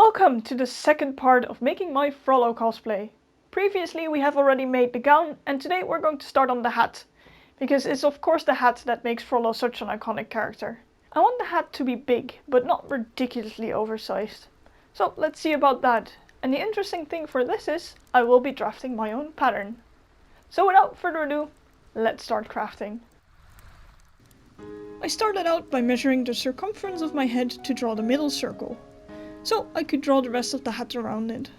Welcome to the second part of making my Frollo cosplay. Previously we have already made the gown and today we're going to start on the hat. Because it's of course the hat that makes Frollo such an iconic character. I want the hat to be big, but not ridiculously oversized. So let's see about that. And the interesting thing for this is, I will be drafting my own pattern. So without further ado, let's start crafting. I started out by measuring the circumference of my head to draw the middle circle, so I could draw the rest of the hat around it.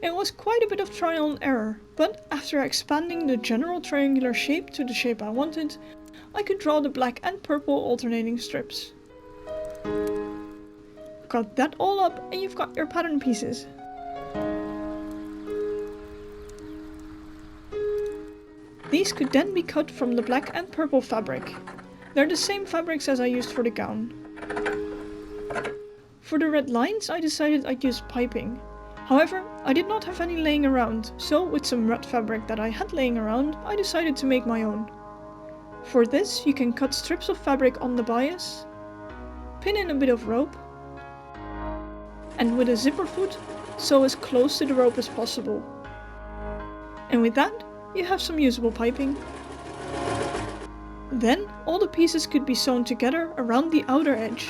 It was quite a bit of trial and error, but after expanding the general triangular shape to the shape I wanted, I could draw the black and purple alternating strips. Cut that all up and you've got your pattern pieces. These could then be cut from the black and purple fabric. They're the same fabrics as I used for the gown. For the red lines I decided I'd use piping. However, I did not have any laying around, so with some red fabric that I had laying around, I decided to make my own. For this you can cut strips of fabric on the bias, pin in a bit of rope, and with a zipper foot, sew as close to the rope as possible. And with that, you have some usable piping. Then all the pieces could be sewn together around the outer edge.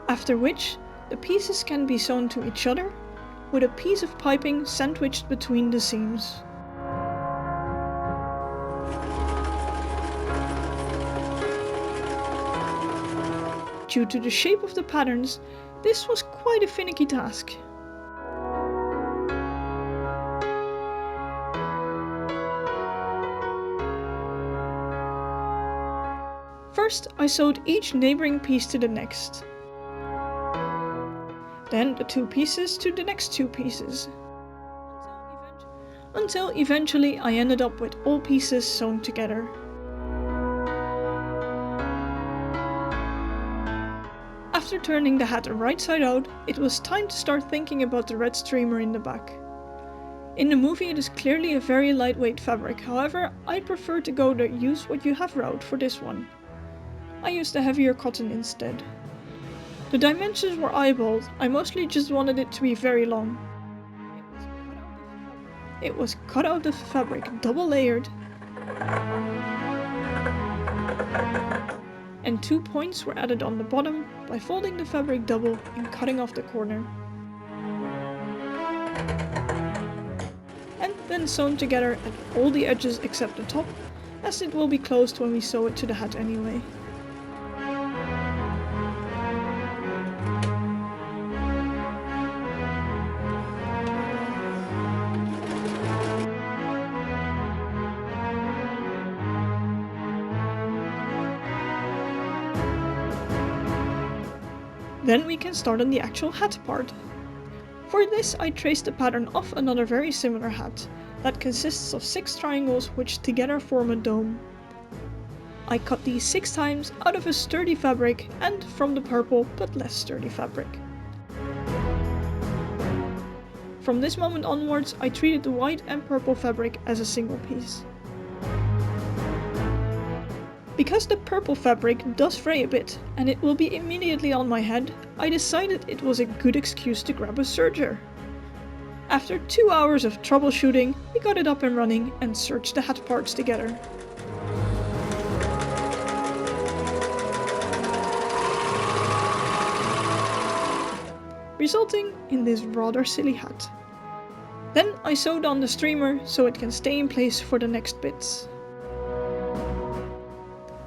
After which, the pieces can be sewn to each other, with a piece of piping sandwiched between the seams. Due to the shape of the patterns, this was quite a finicky task. First, I sewed each neighboring piece to the next. Then the two pieces to the next two pieces. Until eventually I ended up with all pieces sewn together. After turning the hat right side out, it was time to start thinking about the red streamer in the back. In the movie it is clearly a very lightweight fabric, however I prefer to go the use what you have route for this one. I used a heavier cotton instead. The dimensions were eyeballed, I mostly just wanted it to be very long. It was cut out of fabric, double layered, and 2 points were added on the bottom by folding the fabric double and cutting off the corner. And then sewn together at all the edges except the top, as it will be closed when we sew it to the hat anyway. Then we can start on the actual hat part. For this I traced the pattern of another very similar hat, that consists of 6 triangles which together form a dome. I cut these 6 times out of a sturdy fabric and from the purple but less sturdy fabric. From this moment onwards I treated the white and purple fabric as a single piece. Because the purple fabric does fray a bit, and it will be immediately on my head, I decided it was a good excuse to grab a serger. After 2 hours of troubleshooting, we got it up and running and serged the hat parts together. Resulting in this rather silly hat. Then I sewed on the streamer so it can stay in place for the next bits.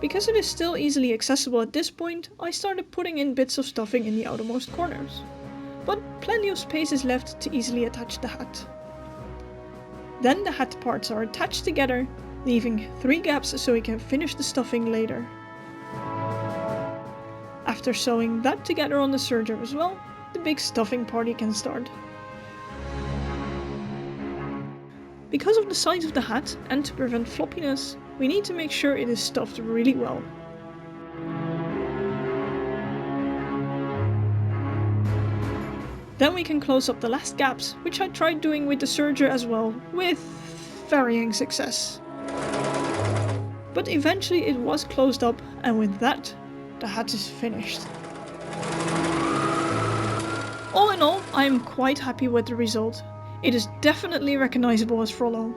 Because it is still easily accessible at this point, I started putting in bits of stuffing in the outermost corners. But plenty of space is left to easily attach the hat. Then the hat parts are attached together, leaving 3 gaps so we can finish the stuffing later. After sewing that together on the serger as well, the big stuffing party can start. Because of the size of the hat and to prevent floppiness, we need to make sure it is stuffed really well. Then we can close up the last gaps, which I tried doing with the serger as well, with varying success. But eventually it was closed up, and with that, the hat is finished. I am quite happy with the result. It is definitely recognizable as Frollo.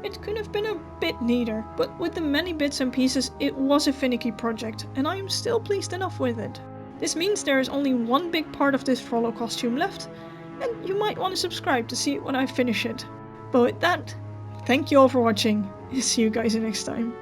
It could have been a bit neater, but with the many bits and pieces it was a finicky project, and I am still pleased enough with it. This means there is only one big part of this Frollo costume left, and you might want to subscribe to see it when I finish it. But with that, thank you all for watching, see you guys next time.